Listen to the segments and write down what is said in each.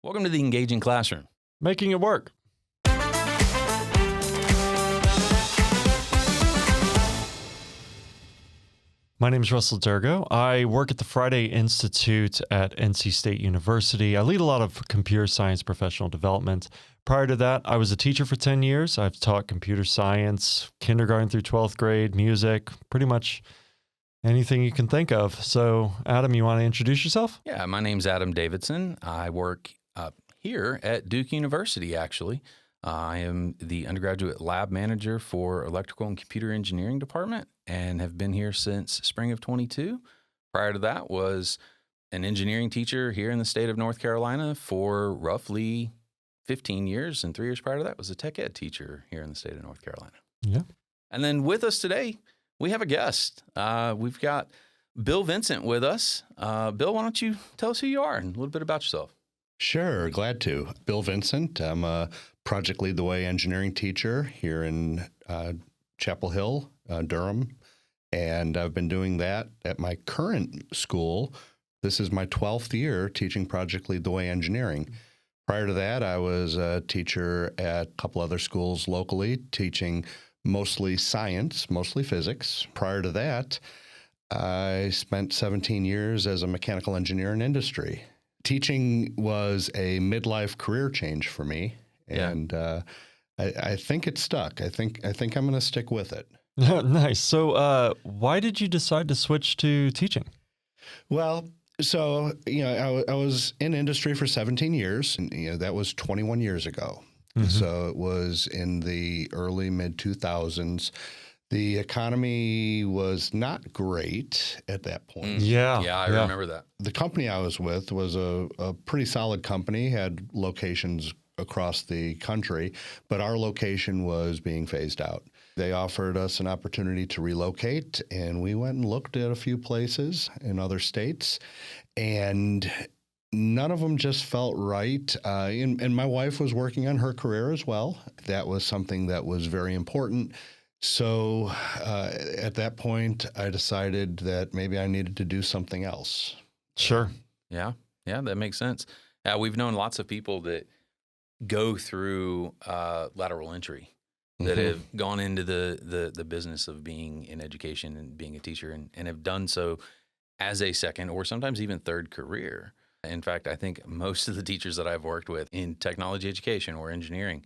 Welcome to the Engaging Classroom. Making it work. My name is Russell Dirgo. I work at the Friday Institute at NC State University. I lead a lot of computer science professional development. Prior to that, I was a teacher for 10 years. I've taught computer science, kindergarten through 12th grade, music, pretty much anything you can think of. So, Adam, you want to introduce yourself? Yeah, my name's Adam Davidson. I work here at Duke University, actually. I am the undergraduate lab manager for electrical and computer engineering department and have been here since spring of 22. Prior to that was an engineering teacher here in the state of North Carolina for roughly 15 years. And 3 years prior to that was a tech ed teacher here in the state of North Carolina. Yeah. And then with us today, we have a guest. We've got Bill Vincent with us. Bill, why don't you tell us who you are and a little bit about yourself? Sure, glad to. Bill Vincent. I'm a Project Lead the Way engineering teacher here in Chapel Hill, Durham, and I've been doing that at my current school. This is my 12th year teaching Project Lead the Way engineering. Prior to that, I was a teacher at a couple other schools locally, teaching mostly science, mostly physics. Prior to that, I spent 17 years as a mechanical engineer in industry. Teaching was a midlife career change for me, and I think it stuck. I think I'm going to stick with it. Nice. So, why did you decide to switch to teaching? Well, so I was in industry for 17 years, and that was 21 years ago. Mm-hmm. So it was in the early mid 2000s. The economy was not great at that point. Yeah, I remember that. The company I was with was a pretty solid company, had locations across the country, but our location was being phased out. They offered us an opportunity to relocate, and we went and looked at a few places in other states, and none of them just felt right. And my wife was working on her career as well. That was something that was very important. So at that point, I decided that maybe I needed to do something else. Sure. Yeah, that makes sense. We've known lots of people that go through lateral entry that have gone into the business of being in education and being a teacher and have done so as a second or sometimes even third career. In fact, I think most of the teachers that I've worked with in technology education or engineering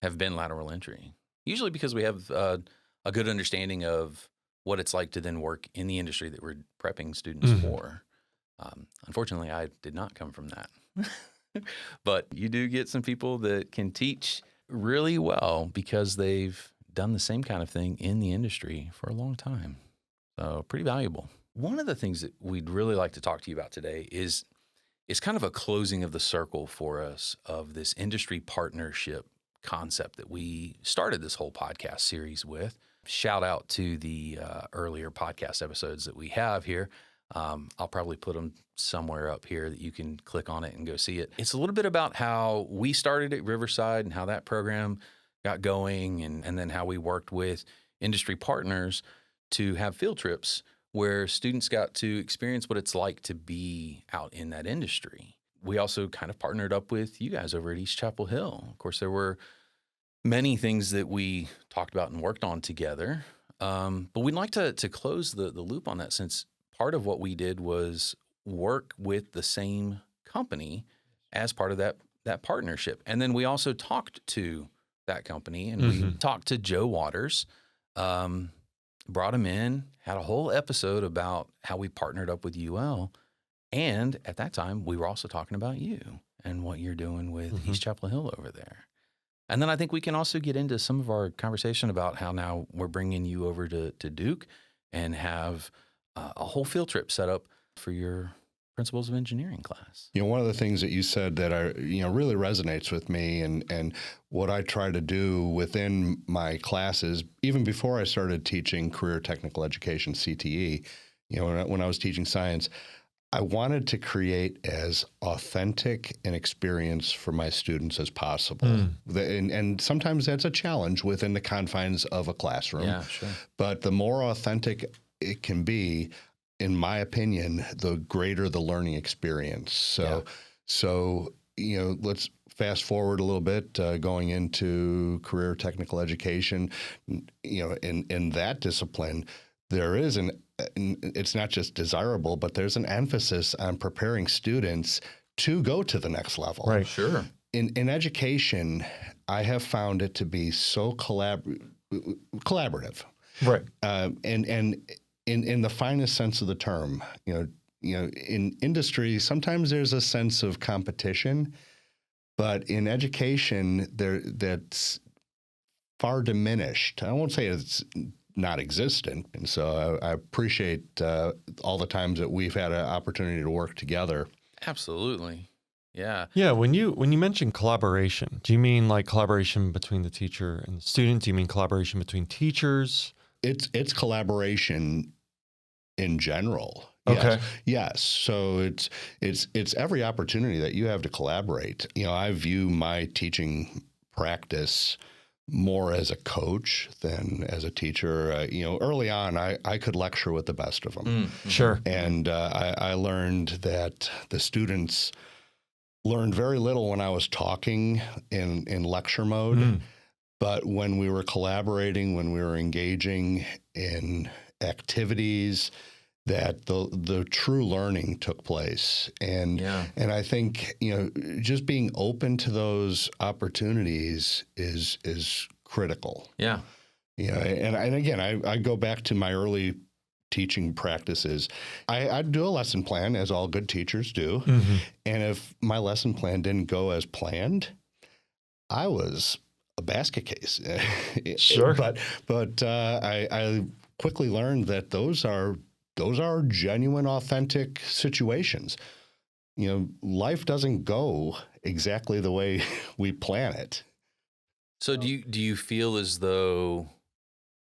have been lateral entry. Usually because we have a good understanding of what it's like to then work in the industry that we're prepping students for. Unfortunately, I did not come from that. But you do get some people that can teach really well because they've done the same kind of thing in the industry for a long time. So pretty valuable. One of the things that we'd really like to talk to you about today is kind of a closing of the circle for us of this industry partnership concept that we started this whole podcast series with. Shout out to the earlier podcast episodes that we have here. I'll probably put them somewhere up here that you can click on it and go see it. It's a little bit about how we started at Riverside and how that program got going and then how we worked with industry partners to have field trips where students got to experience what it's like to be out in that industry. We also kind of partnered up with you guys over at East Chapel Hill. Of course, there were many things that we talked about and worked on together, but we'd like to close the loop on that since part of what we did was work with the same company as part of that partnership. And then we also talked to that company, and we talked to Joe Waters, brought him in, had a whole episode about how we partnered up with UL. And at that time, we were also talking about you and what you're doing with East Chapel Hill over there. And then I think we can also get into some of our conversation about how now we're bringing you over to Duke and have a whole field trip set up for your Principles of Engineering class. One of the things that you said that really resonates with me and what I try to do within my classes, even before I started teaching career technical education, CTE, when I was teaching science, I wanted to create as authentic an experience for my students as possible. And sometimes that's a challenge within the confines of a classroom. Yeah, sure. But the more authentic it can be, in my opinion, the greater the learning experience. So let's fast forward a little bit, going into career technical education. In that discipline, there is it's not just desirable, but there's an emphasis on preparing students to go to the next level. Right. Sure. In education, I have found it to be so collaborative. Right. And in the finest sense of the term, in industry, sometimes there's a sense of competition, but in education, that's far diminished. I won't say it's not existent, and so I appreciate all the times that we've had an opportunity to work together. Absolutely. Yeah. Yeah. When you mention collaboration, do you mean like collaboration between the teacher and the student? Do you mean collaboration between teachers? It's collaboration in general. Okay. Yes. So it's every opportunity that you have to collaborate. I view my teaching practice more as a coach than as a teacher. Early on, I could lecture with the best of them. Mm-hmm. Sure. And I learned that the students learned very little when I was talking in lecture mode. Mm. But when we were collaborating, when we were engaging in activities, that the true learning took place. And I think, just being open to those opportunities is critical. Yeah. And again, I go back to my early teaching practices. I'd do a lesson plan, as all good teachers do. Mm-hmm. And if my lesson plan didn't go as planned, I was a basket case. Sure. But I quickly learned that those are genuine, authentic situations. Life doesn't go exactly the way we plan it. So do you feel as though,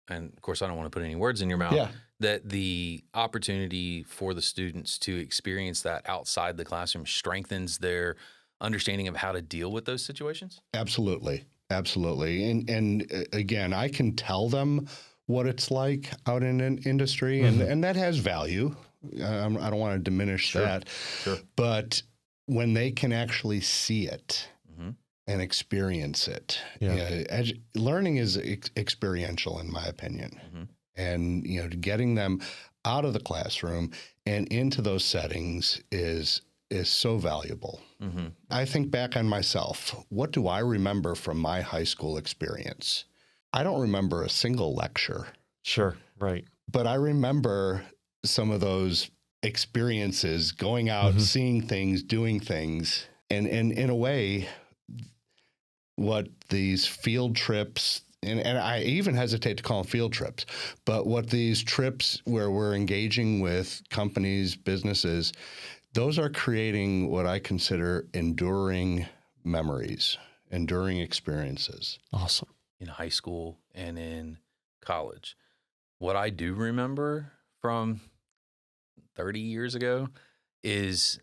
and of course I don't want to put any words in your mouth, that the opportunity for the students to experience that outside the classroom strengthens their understanding of how to deal with those situations? Absolutely. And again, I can tell them what it's like out in an industry, and that has value. I don't want to diminish that. Sure. But when they can actually see it and experience it, learning is experiential, in my opinion. And getting them out of the classroom and into those settings is so valuable. I think back on myself. What do I remember from my high school experience? I don't remember a single lecture. Sure, right. But I remember some of those experiences, going out, seeing things, doing things. And in a way, what these field trips, and I even hesitate to call them field trips, but what these trips where we're engaging with companies, businesses, those are creating what I consider enduring memories, enduring experiences. Awesome. In high school and in college, what I do remember from 30 years ago is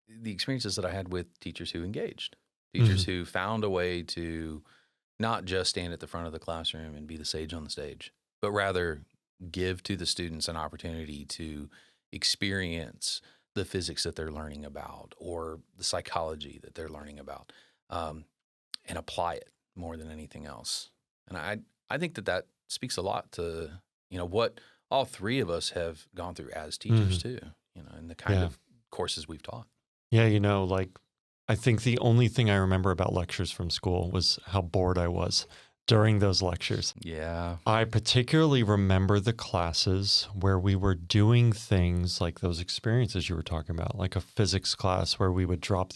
the experiences that I had with teachers who engaged, teachers who found a way to not just stand at the front of the classroom and be the sage on the stage, but rather give to the students an opportunity to experience the physics that they're learning about or the psychology that they're learning about, and apply it more than anything else. And I think that speaks a lot to, what all three of us have gone through as teachers too, and the kind of courses we've taught. Yeah, I think the only thing I remember about lectures from school was how bored I was during those lectures. Yeah. I particularly remember the classes where we were doing things like those experiences you were talking about, like a physics class where we would drop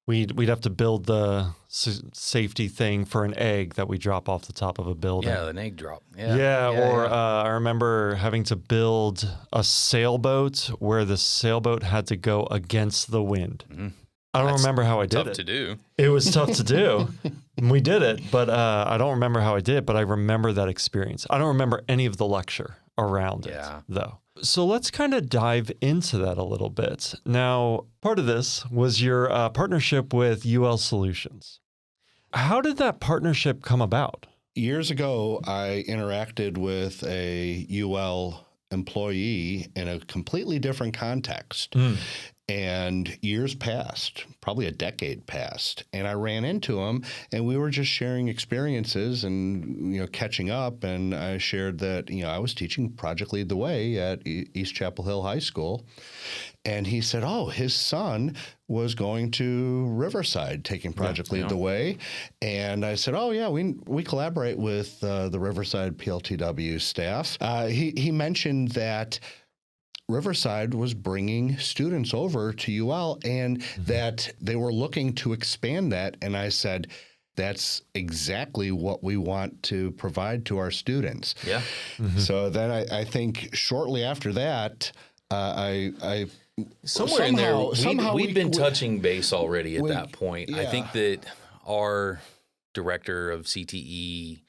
we'd have to build the safety thing for an egg that we drop off the top of a building. Yeah, an egg drop. I remember having to build a sailboat where the sailboat had to go against the wind. I don't remember how I did it. Tough to do. It was tough to do. We did it, but I don't remember how I did it, but I remember that experience. I don't remember any of the lecture around it, though. So let's kind of dive into that a little bit. Now, part of this was your partnership with UL Solutions. How did that partnership come about? Years ago, I interacted with a UL employee in a completely different context. And years passed, probably a decade passed, and I ran into him, and we were just sharing experiences and, catching up. And I shared that, I was teaching Project Lead the Way at East Chapel Hill High School. And he said, oh, his son was going to Riverside taking Project Lead the Way. And I said, oh, yeah, we collaborate with the Riverside PLTW staff. He mentioned that Riverside was bringing students over to UL and that they were looking to expand that. And I said, that's exactly what we want to provide to our students. Yeah. So then I think shortly after that, Somewhere in there, we've been touching base already at that point. Yeah. I think that our director of CTE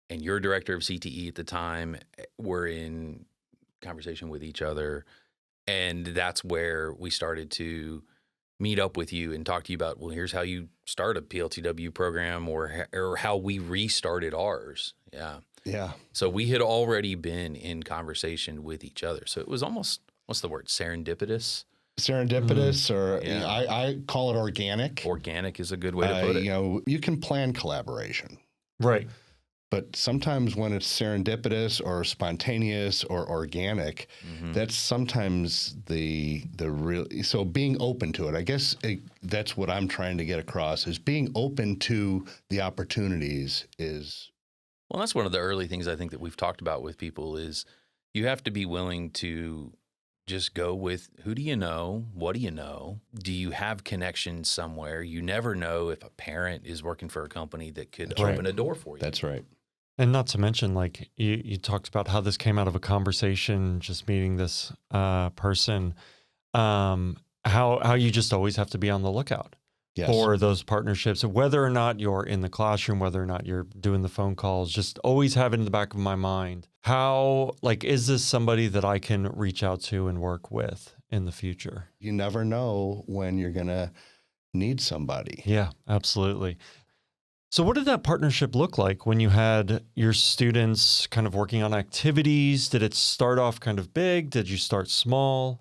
and your director of CTE at the time were in conversation with each other, and that's where we started to meet up with you and talk to you about, well, here's how you start a PLTW program, or how we restarted ours. Yeah. So we had already been in conversation with each other. So it was almost, what's the word, serendipitous? Or I call it organic. Organic is a good way to put it. You can plan collaboration. Right. But sometimes when it's serendipitous or spontaneous or organic, that's sometimes the real. So being open to it, I guess that's what I'm trying to get across, is being open to the opportunities is. Well, that's one of the early things I think that we've talked about with people is you have to be willing to just go with, who do you know? What do you know? Do you have connections somewhere? You never know if a parent is working for a company that could open a door for you. That's right. And not to mention, like you talked about how this came out of a conversation, just meeting this person, how you just always have to be on the lookout for those partnerships, whether or not you're in the classroom, whether or not you're doing the phone calls, just always have it in the back of my mind. How, is this somebody that I can reach out to and work with in the future? You never know when you're going to need somebody. Yeah, absolutely. So what did that partnership look like when you had your students kind of working on activities? Did it start off kind of big? Did you start small?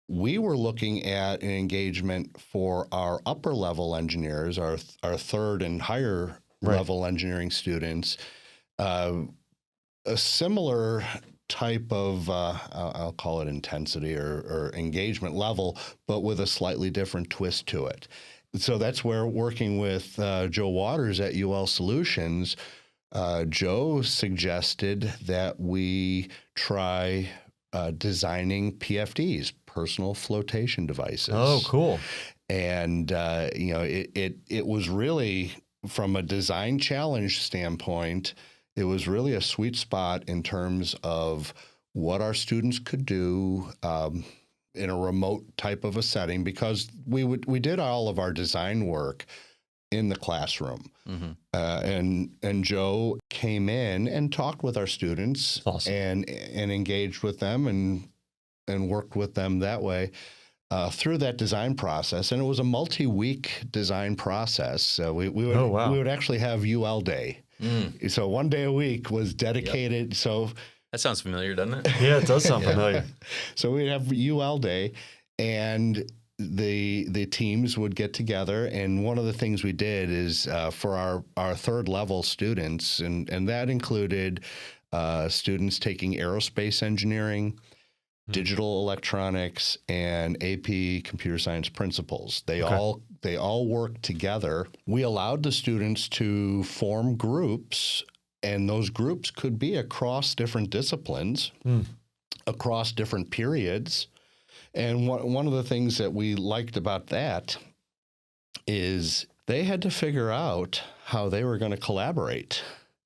We were looking at an engagement for our upper level engineers, our third and higher level engineering students, a similar type of, I'll call it intensity or engagement level, but with a slightly different twist to it. So that's where, working with Joe Waters at UL Solutions, Joe suggested that we try designing PFDs, personal flotation devices. Oh, cool. And, it was really, from a design challenge standpoint, it was really a sweet spot in terms of what our students could do in a remote type of a setting, because we did all of our design work in the classroom. And Joe came in and talked with our students. Awesome. and engaged with them and worked with them that way through that design process. And it was a multi-week design process. So we would actually have UL Day. So one day a week was dedicated. So that sounds familiar, doesn't it? Yeah, it does sound familiar. So we'd have UL Day, and the teams would get together. And one of the things we did is for our third level students, and that included students taking aerospace engineering, digital electronics, and AP computer science principles. They all worked together. We allowed the students to form groups, and those groups could be across different disciplines, across different periods. And one of the things that we liked about that is they had to figure out how they were going to collaborate.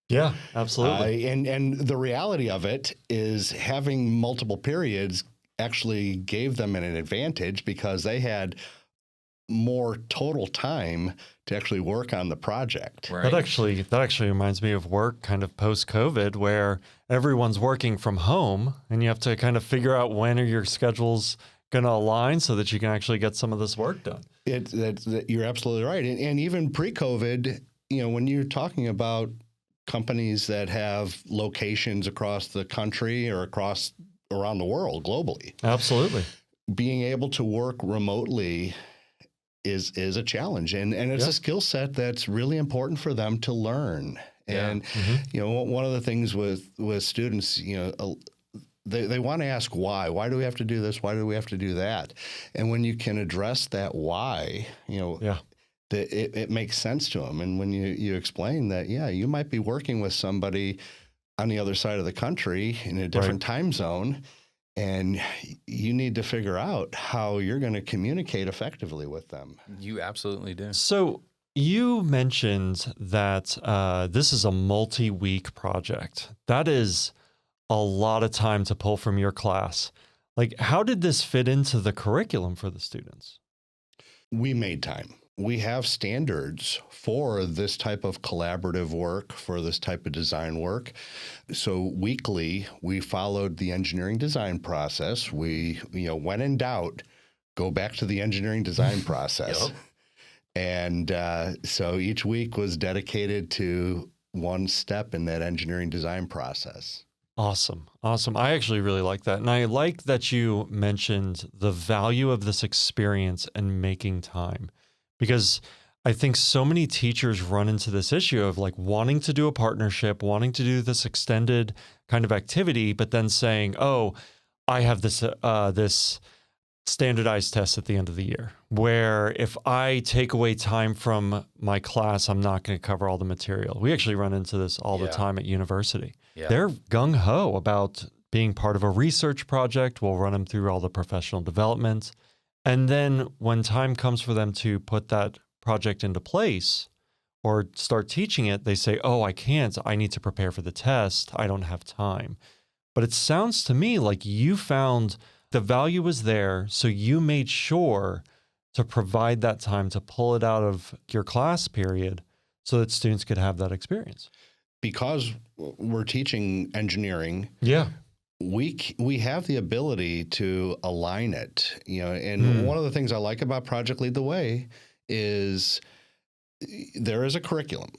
Yeah, absolutely. And the reality of it is, having multiple periods actually gave them an advantage, because they had more total time to actually work on the project. Right. That actually reminds me of work kind of post-COVID, where everyone's working from home, and you have to kind of figure out when are your schedules going to align so that you can actually get some of this work done. You're absolutely right. And even pre-COVID, when you're talking about companies that have locations across the country or around the world globally. Absolutely. being able to work remotely is a challenge, and it's a skill set that's really important for them to learn. And one of the things with students, they want to ask why. Why do we have to do this? Why do we have to do that? And when you can address that why, it makes sense to them. And when you explain that, you might be working with somebody on the other side of the country in a different time zone, and you need to figure out how you're going to communicate effectively with them. You absolutely do. So you mentioned that this is a multi-week project. That is a lot of time to pull from your class. Like, how did this fit into the curriculum for the students? We made time. We have standards for this type of collaborative work, for this type of design work. So weekly, we followed the engineering design process. We, when in doubt, go back to the engineering design process. And so each week was dedicated to one step in that engineering design process. Awesome. I actually really like that. And I like that you mentioned the value of this experience and making time, because I think so many teachers run into this issue of like wanting to do a partnership, wanting to do this extended kind of activity, but then saying, oh, I have this standardized test at the end of the year, where if I take away time from my class, I'm not going to cover all the material. We actually run into this all the time at university. Yeah. They're gung-ho about being part of a research project. We'll run them through all the professional development. And then when time comes for them to put that project into place or start teaching it, they say, oh, I can't. I need to prepare for the test. I don't have time. But it sounds to me like you found the value was there, so you made sure to provide that time to pull it out of your class period so that students could have that experience. Because we're teaching engineering, we have the ability to align it. And one of the things I like about Project Lead the Way is there is a curriculum.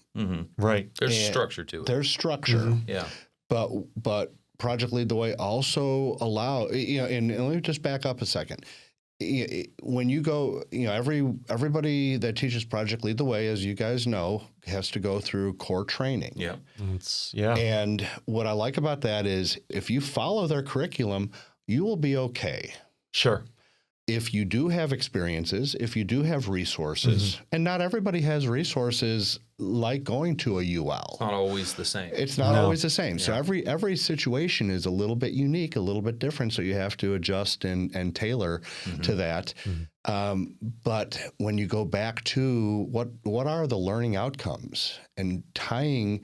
Right. There's structure to it. There's structure. Yeah. But Project Lead the Way also and let me just back up a second. When you go, everybody that teaches Project Lead the Way, as you guys know, has to go through core training. Yeah. And what I like about that is if you follow their curriculum, you will be okay. Sure. If you do have experiences, if you do have resources, and not everybody has resources like going to a UL. It's not always the same. It's not always the same. So every situation is a little bit unique, a little bit different. So you have to adjust and tailor to that. But when you go back to what are the learning outcomes, and tying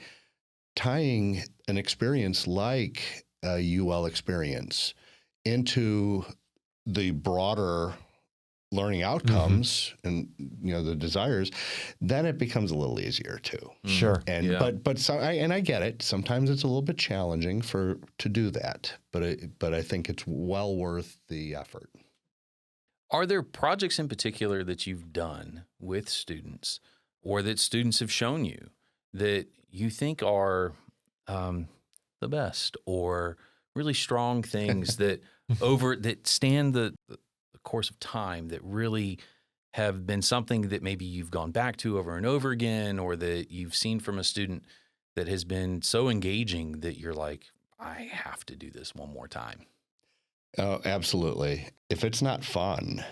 an experience like a UL experience into the broader learning outcomes and the desires, then it becomes a little easier too. Sure. And I get it. Sometimes it's a little bit challenging to do that, but I think it's well worth the effort. Are there projects in particular that you've done with students, or that students have shown you, that you think are the best, or really strong things that stand the course of time, that really have been something that maybe you've gone back to over and over again, or that you've seen from a student that has been so engaging that you're like, I have to do this one more time? Oh, absolutely. If it's not fun,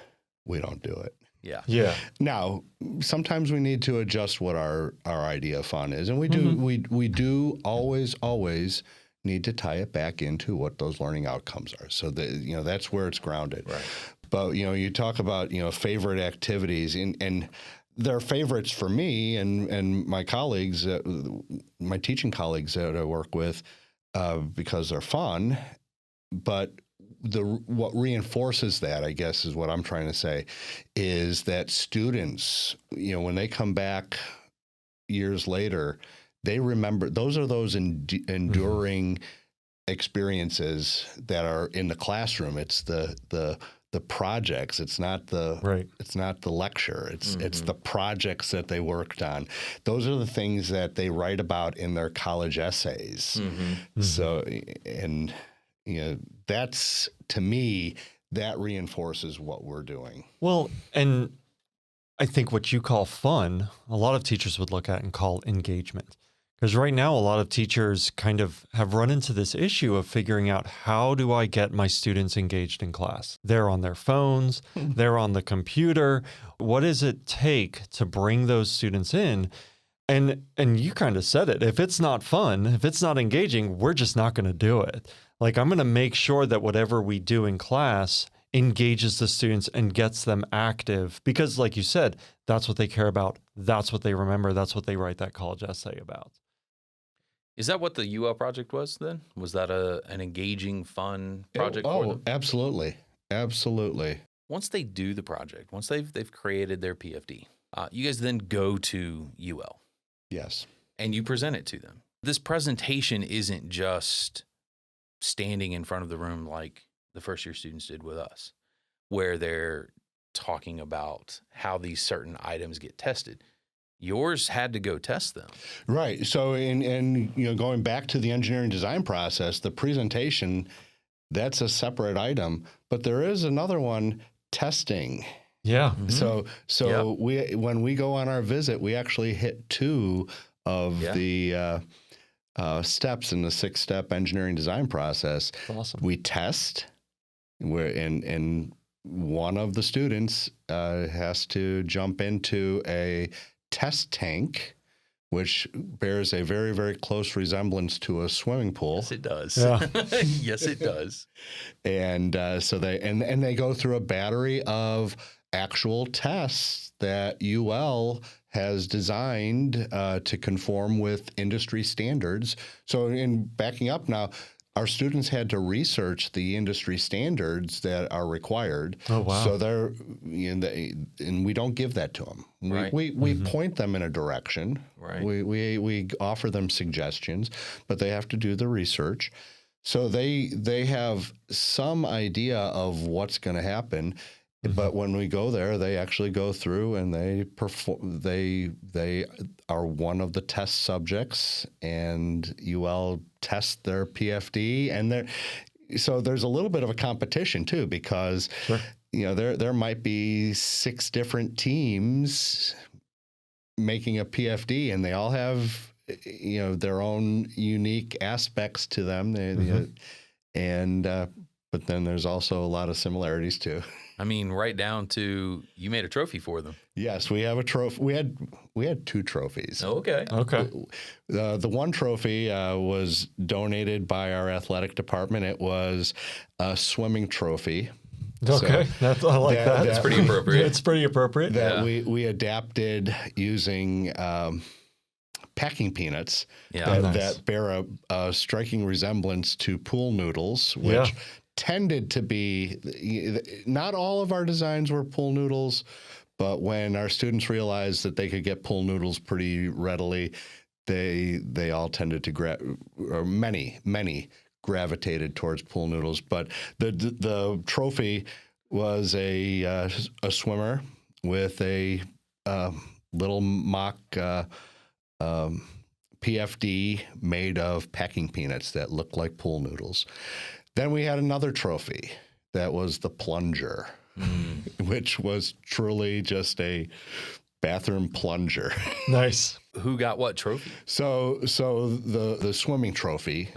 we don't do it. Yeah. Now, sometimes we need to adjust what our idea of fun is, and we do. We do always need to tie it back into what those learning outcomes are. So that that's where it's grounded. Right. But you talk about favorite activities, and they're favorites for me and my colleagues, my teaching colleagues that I work with, because they're fun. But what reinforces that, I guess, is what I'm trying to say, is that students, when they come back years later, they remember those enduring experiences that are in the classroom. It's the projects. It's not the It's not the lecture. It's the projects that they worked on. Those are the things that they write about in their college essays. So, and that's, to me, that reinforces what we're doing. Well, and I think what you call fun, a lot of teachers would look at and call engagement. Because right now, a lot of teachers kind of have run into this issue of figuring out, how do I get my students engaged in class? They're on their phones, they're on the computer. What does it take to bring those students in? And you kind of said it. If it's not fun, if it's not engaging, we're just not going to do it. Like, I'm going to make sure that whatever we do in class engages the students and gets them active, because like you said, that's what they care about. That's what they remember. That's what they write that college essay about. Is that what the UL project was then? Was that an engaging, fun project for them? Absolutely. Absolutely. Once they do the project, once they've created their PFD, you guys then go to UL. Yes. And you present it to them. This presentation isn't just standing in front of the room like the first year students did with us, where they're talking about how these certain items get tested. Yours had to go test them. Right. So going back to the engineering design process, the presentation, that's a separate item, but there is another one, testing. Yeah. Mm-hmm. So when we go on our visit, we actually hit 2 of the steps in the 6-step engineering design process. That's awesome. We test. And one of the students has to jump into a test tank, which bears a very, very close resemblance to a swimming pool. Yes, it does. Yeah. Yes, it does. And so they go through a battery of actual tests that UL has designed to conform with industry standards. So in backing up now, our students had to research the industry standards that are required. Oh, wow. So and we don't give that to them. We point them in a direction. Right. We offer them suggestions, but they have to do the research. So they have some idea of what's going to happen. But when we go there, they actually go through and they perform. They are one of the test subjects, and UL tests their PFD, and so there's a little bit of a competition too, because there might be 6 different teams making a PFD, and they all have their own unique aspects to them. But then there's also a lot of similarities too. I mean, right down to you made a trophy for them. Yes, we have a trophy. We had 2 trophies. Oh, okay. Okay. The one trophy was donated by our athletic department. It was a swimming trophy. Okay, I like that. That's pretty appropriate. It's pretty appropriate. That we adapted using packing peanuts that bear a striking resemblance to pool noodles, which tended to be, not all of our designs were pool noodles, but when our students realized that they could get pool noodles pretty readily, they all tended to many gravitated towards pool noodles. But the trophy was a swimmer with a little mock PFD made of packing peanuts that looked like pool noodles. Then we had another trophy that was the plunger, which was truly just a bathroom plunger. Nice. Who got what trophy? So the swimming trophy,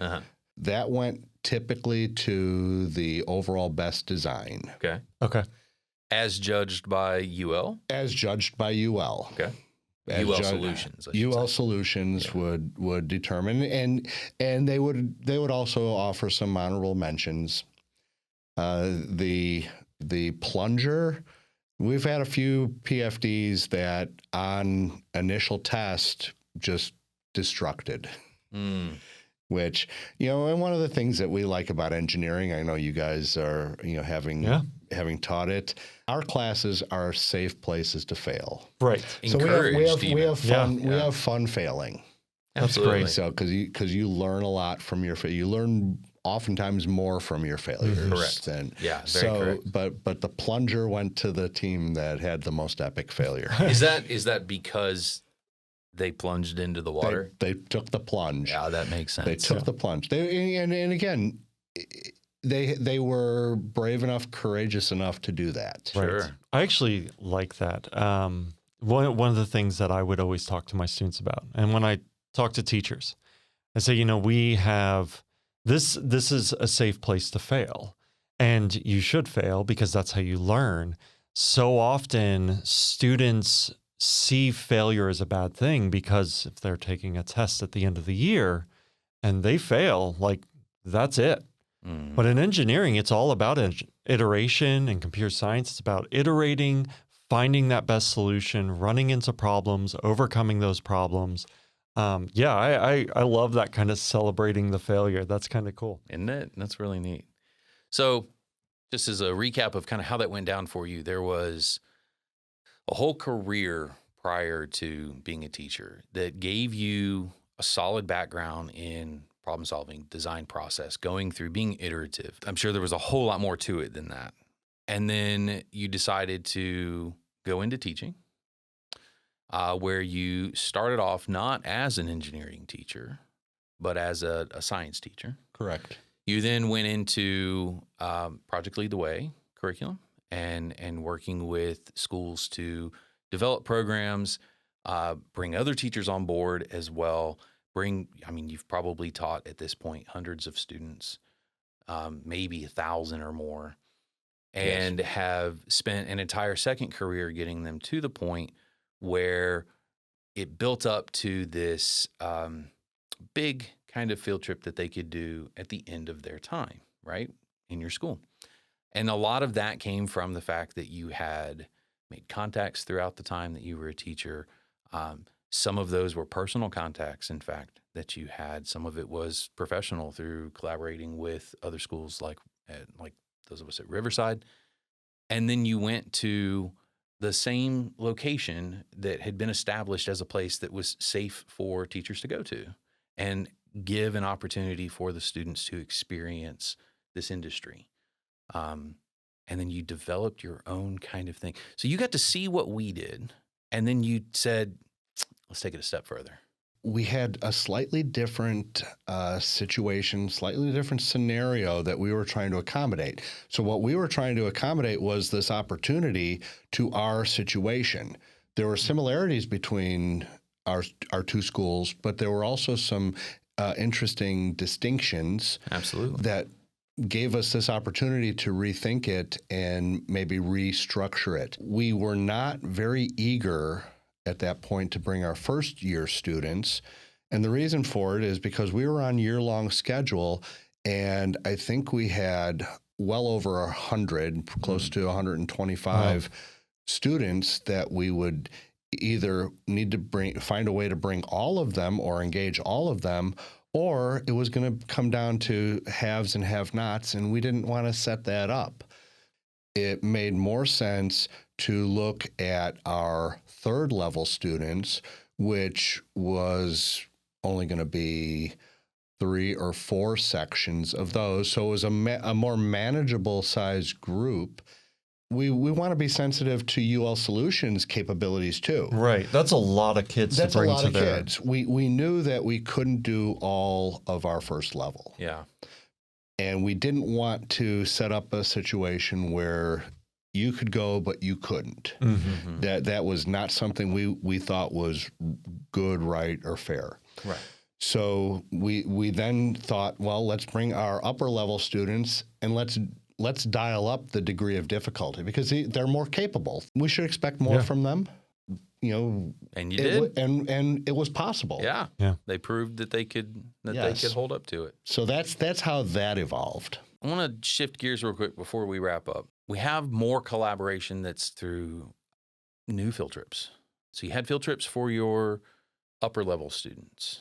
that went typically to the overall best design. Okay. As judged by UL? As judged by UL. Okay. UL Solutions. UL Solutions would determine, and they would also offer some honorable mentions. The plunger, we've had a few PFDs that on initial test just destructed. Which, and one of the things that we like about engineering, I know you guys are, having taught it, our classes are safe places to fail. Right. So we have fun. We have fun failing. That's great. So because you learn a lot from you learn oftentimes more from your failures. Correct. Very correct. But the plunger went to the team that had the most epic failure. Is that because they plunged into the water? They took the plunge. Yeah, that makes sense. They took the plunge. And again, They were brave enough, courageous enough to do that. Sure. I actually like that. One of the things that I would always talk to my students about, and when I talk to teachers, I say, we have this is a safe place to fail, and you should fail because that's how you learn. So often students see failure as a bad thing because if they're taking a test at the end of the year and they fail, like that's it. But in engineering, it's all about iteration, and computer science, it's about iterating, finding that best solution, running into problems, overcoming those problems. I love that kind of celebrating the failure. That's kind of cool. Isn't it? That's really neat. So just as a recap of kind of how that went down for you, there was a whole career prior to being a teacher that gave you a solid background in problem solving, design process, going through, being iterative. I'm sure there was a whole lot more to it than that. And then you decided to go into teaching, where you started off not as an engineering teacher, but as a science teacher. Correct. You then went into Project Lead the Way curriculum and working with schools to develop programs, bring other teachers on board as well. You've probably taught at this point hundreds of students, maybe 1,000 or more, and have spent an entire second career getting them to the point where it built up to this big kind of field trip that they could do at the end of their time, right, in your school. And a lot of that came from the fact that you had made contacts throughout the time that you were a teacher. Some of those were personal contacts, in fact, that you had. Some of it was professional through collaborating with other schools like those of us at Riverside. And then you went to the same location that had been established as a place that was safe for teachers to go to and give an opportunity for the students to experience this industry. And then you developed your own kind of thing. So you got to see what we did, and then you said, let's take it a step further. We had a slightly different situation, slightly different scenario that we were trying to accommodate. So what we were trying to accommodate was this opportunity to our situation. There were similarities between our two schools, but there were also some interesting distinctions. Absolutely. That gave us this opportunity to rethink it and maybe restructure it. We were not very eager at that point to bring our first year students. And the reason for it is because we were on year-long schedule, and I think we had well over 100, close to 125 students that we would either need to find a way to bring all of them or engage all of them, or it was going to come down to haves and have-nots, and we didn't want to set that up. It made more sense to look at our third level students, which was only going to be 3 or 4 sections of those. So it was a more manageable size group. We want to be sensitive to UL Solutions capabilities too. Right. That's a lot of kids That's to bring a lot to of their... kids. We knew that we couldn't do all of our first level. Yeah. And we didn't want to set up a situation where you could go, but you couldn't. Mm-hmm. That was not something we thought was good, right, or fair. Right. So we then thought, well, let's bring our upper level students and let's dial up the degree of difficulty because they're more capable. We should expect more from them. And you did, and it was possible. Yeah. They proved that they could they could hold up to it. So that's how that evolved. I want to shift gears real quick before we wrap up. We have more collaboration that's through new field trips. So you had field trips for your upper level students,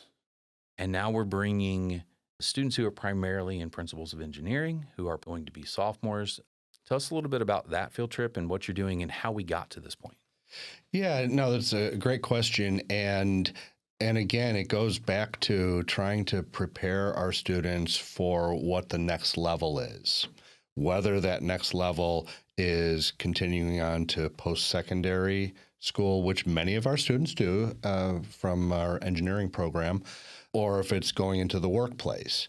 and now we're bringing students who are primarily in principles of engineering, who are going to be sophomores. Tell us a little bit about that field trip and what you're doing and how we got to this point. Yeah, no, that's a great question. And again, it goes back to trying to prepare our students for what the next level is, whether that next level is continuing on to post-secondary school, which many of our students do from our engineering program, or if it's going into the workplace.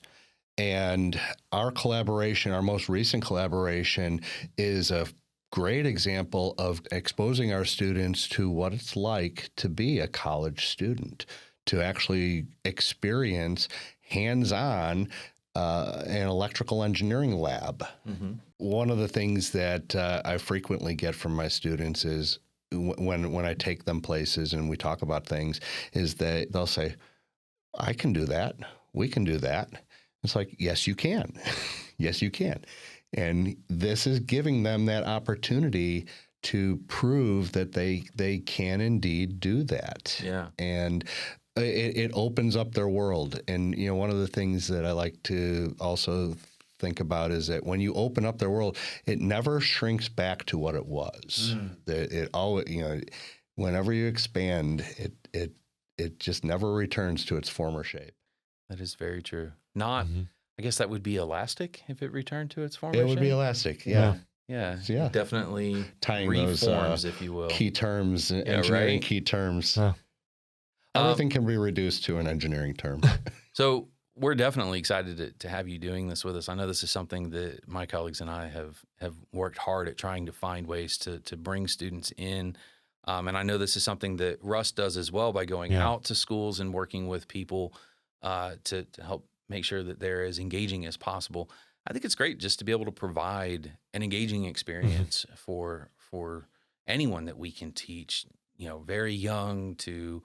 And our collaboration, our most recent collaboration, is a great example of exposing our students to what it's like to be a college student, to actually experience hands-on an electrical engineering lab. Mm-hmm. One of the things that I frequently get from my students is when I take them places and we talk about things, is that they'll say, I can do that. We can do that. It's like, yes, you can. Yes, you can. And this is giving them that opportunity to prove that they can indeed do that. Yeah. And it opens up their world. And, you know, one of the things that I like to also think about is that when you open up their world, it never shrinks back to what it was. It always, you know, whenever you expand, it just never returns to its former shape. That is very true. Not, I guess that would be elastic if it returned to its former It would shape. be elastic, yeah. Yeah, Yeah. definitely Tying reforms, those if you will. key terms, engineering key terms. Everything can be reduced to an engineering term. So we're definitely excited to have you doing this with us. I know this is something that my colleagues and I have worked hard at trying to find ways to bring students in. And I know this is something that Russ does as well by going out to schools and working with people to help make sure that they're as engaging as possible. I think it's great just to be able to provide an engaging experience for anyone that we can teach, you know, very young to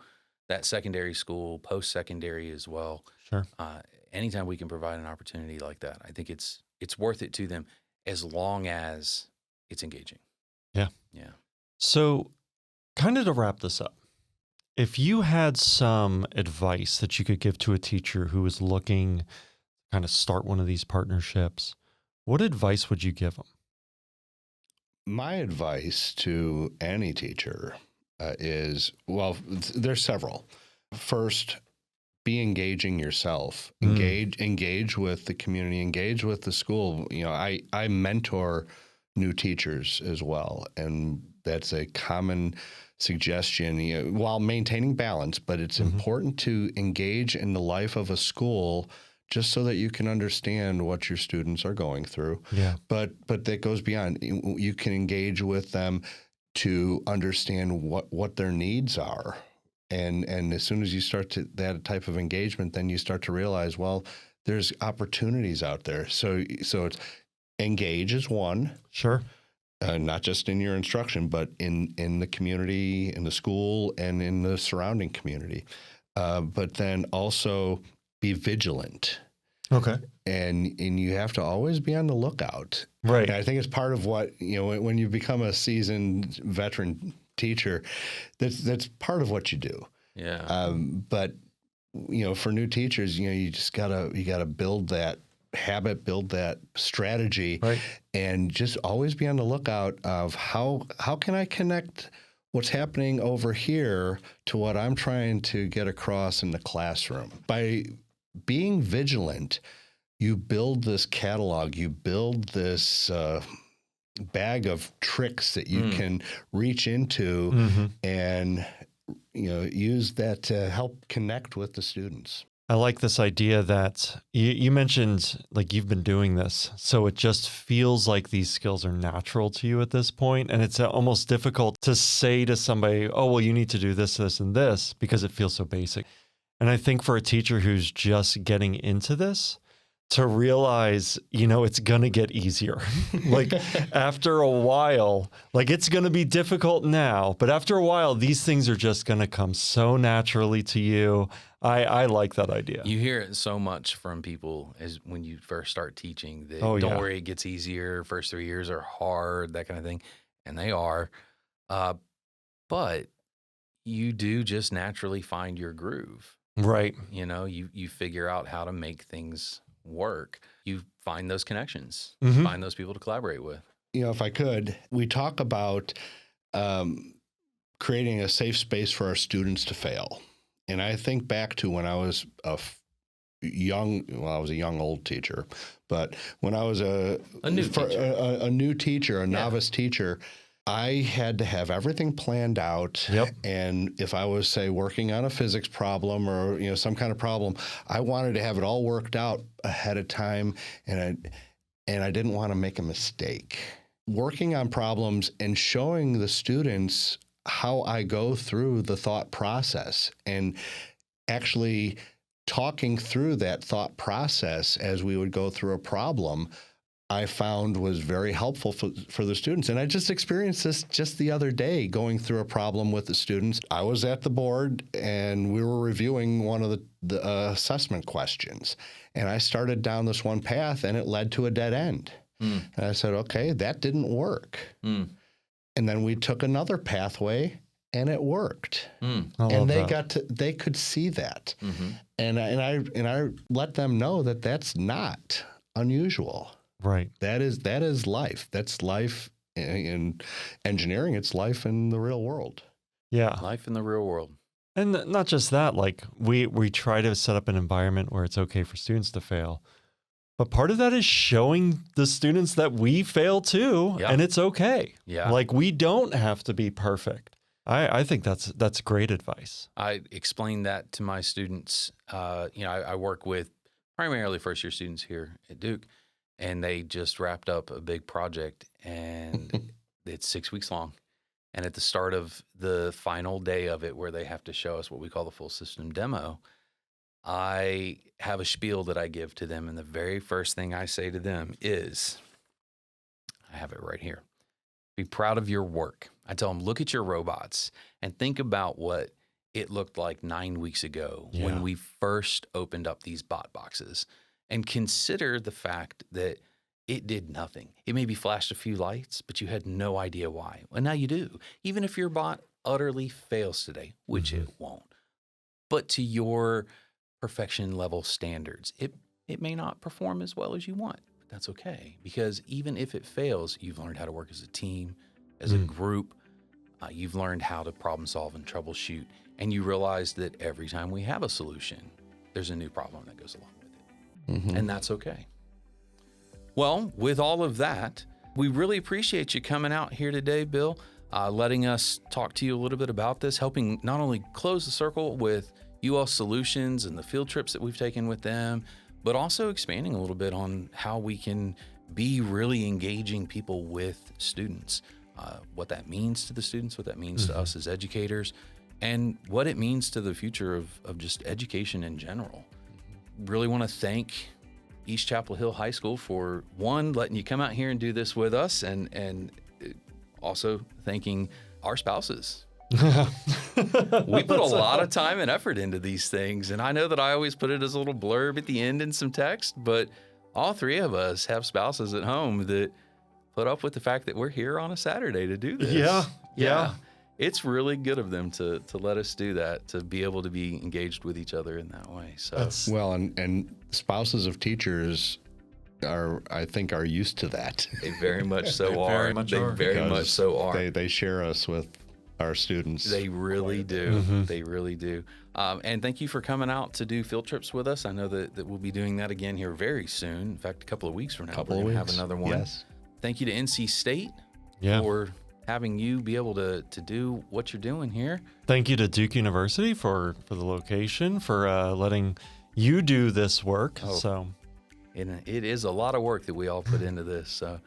that secondary school, post-secondary as well. Sure. Anytime we can provide an opportunity like that, I think it's worth it to them as long as it's engaging. Yeah. Yeah. So kind of to wrap this up, if you had some advice that you could give to a teacher who is looking to kind of start one of these partnerships, what advice would you give them? My advice to any teacher is, well, there's several. First, be engaging yourself. Engage with the community. Engage with the school. You know, I mentor new teachers as well, and that's a common suggestion, you know, while maintaining balance. But it's important to engage in the life of a school, just so that you can understand what your students are going through. Yeah. But that goes beyond. You can engage with them to understand what their needs are. And as soon as you start to that type of engagement, then you start to realize, well, there's opportunities out there. So it's engage is one. Sure. Not just in your instruction, but in the community, in the school, and in the surrounding community. But then also be vigilant. Okay. And you have to always be on the lookout. Right. And I think it's part of what, you know, when you become a seasoned veteran teacher, that's part of what you do. Yeah. But, you know, for new teachers, you know, you just gotta build that habit, build that strategy, right, and just always be on the lookout of how can I connect what's happening over here to what I'm trying to get across in the classroom. By being vigilant, you build this catalog, you build this bag of tricks that you can reach into and, you know, use that to help connect with the students. I like this idea that you mentioned, like, you've been doing this, so it just feels like these skills are natural to you at this point, and it's almost difficult to say to somebody, oh, well, you need to do this, this, and this, because it feels so basic. And I think for a teacher who's just getting into this, to realize, you know, it's going to get easier. Like, after a while, like, it's going to be difficult now, but after a while, these things are just going to come so naturally to you. I like that idea. You hear it so much from people as when you first start teaching that, Oh, don't yeah. worry, it gets easier. First 3 years are hard, that kind of thing. And they are. But you do just naturally find your groove. Right. You know, you figure out how to make things work. You find those connections, find those people to collaborate with. You know, if I could, we talk about creating a safe space for our students to fail. And I think back to when I was I was a young old teacher, but when I was a new teacher, a novice teacher, I had to have everything planned out. Yep. And if I was, say, working on a physics problem or, some kind of problem, I wanted to have it all worked out ahead of time. And I didn't want to make a mistake. Working on problems and showing the students how I go through the thought process and actually talking through that thought process as we would go through a problem, I found was very helpful for the students. And I just experienced this just the other day going through a problem with the students. I was at the board and we were reviewing one of the assessment questions. And I started down this one path and it led to a dead end. And I said, okay, that didn't work. And then we took another pathway and it worked. And they could see that. And I let them know that that's not unusual. Right. That is life. That's life in engineering. It's life in the real world. Yeah. Life in the real world. And not just that, like we try to set up an environment where it's okay for students to fail. But part of that is showing the students that we fail too, and it's okay. Yeah. Like we don't have to be perfect. I think that's great advice. I explain that to my students. I work with primarily first-year students here at Duke, and they just wrapped up a big project, and it's 6 weeks long. And at the start of the final day of it, where they have to show us what we call the full system demo, I have a spiel that I give to them. And the very first thing I say to them is, I have it right here. Be proud of your work. I tell them, look at your robots and think about what it looked like 9 weeks ago when we first opened up these bot boxes. And consider the fact that it did nothing. It maybe flashed a few lights, but you had no idea why. Well, now you do. Even if your bot utterly fails today, which it won't, but to your perfection level standards, it may not perform as well as you want, but that's okay. Because even if it fails, you've learned how to work as a team, as a group. You've learned how to problem solve and troubleshoot. And you realize that every time we have a solution, there's a new problem that goes along with it. And that's okay. Well, with all of that, we really appreciate you coming out here today, Bill, letting us talk to you a little bit about this, helping not only close the circle with UL Solutions and the field trips that we've taken with them, but also expanding a little bit on how we can be really engaging people with students, what that means to the students, what that means to us as educators, and what it means to the future of just education in general. Really want to thank East Chapel Hill High School for, one, letting you come out here and do this with us, and also thanking our spouses. We put a lot of time and effort into these things, and I know that I always put it as a little blurb at the end in some text, but all three of us have spouses at home that put up with the fact that we're here on a Saturday to do this. Yeah. It's really good of them to let us do that, to be able to be engaged with each other in that way. So well, and spouses of teachers I think are used to that. They very much so are. They very much so are. They share us with our students. They really do. They really do. And thank you for coming out to do field trips with us. I know that we'll be doing that again here very soon. In fact, a couple of weeks from now, we're going to have another one. Yes. Thank you to NC State for having you be able to do what you're doing here. Thank you to Duke University for the location, for letting you do this work. And it is a lot of work that we all put into this. So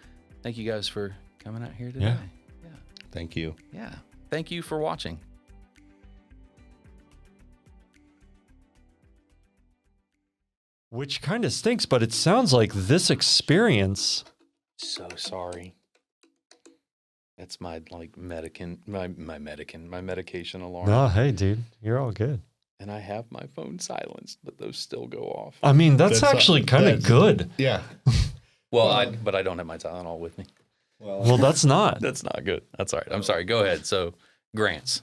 thank you guys for coming out here today. Yeah. Thank you. Yeah. Thank you for watching. Which kind of stinks, but it sounds like this experience. So sorry. That's my medication alarm. No, hey, dude, you're all good. And I have my phone silenced, but those still go off. I mean, that's actually kind of good. Yeah. But I don't have my Tylenol with me. Well, that's not. That's not good. That's all right. I'm sorry. Go ahead. So, grants.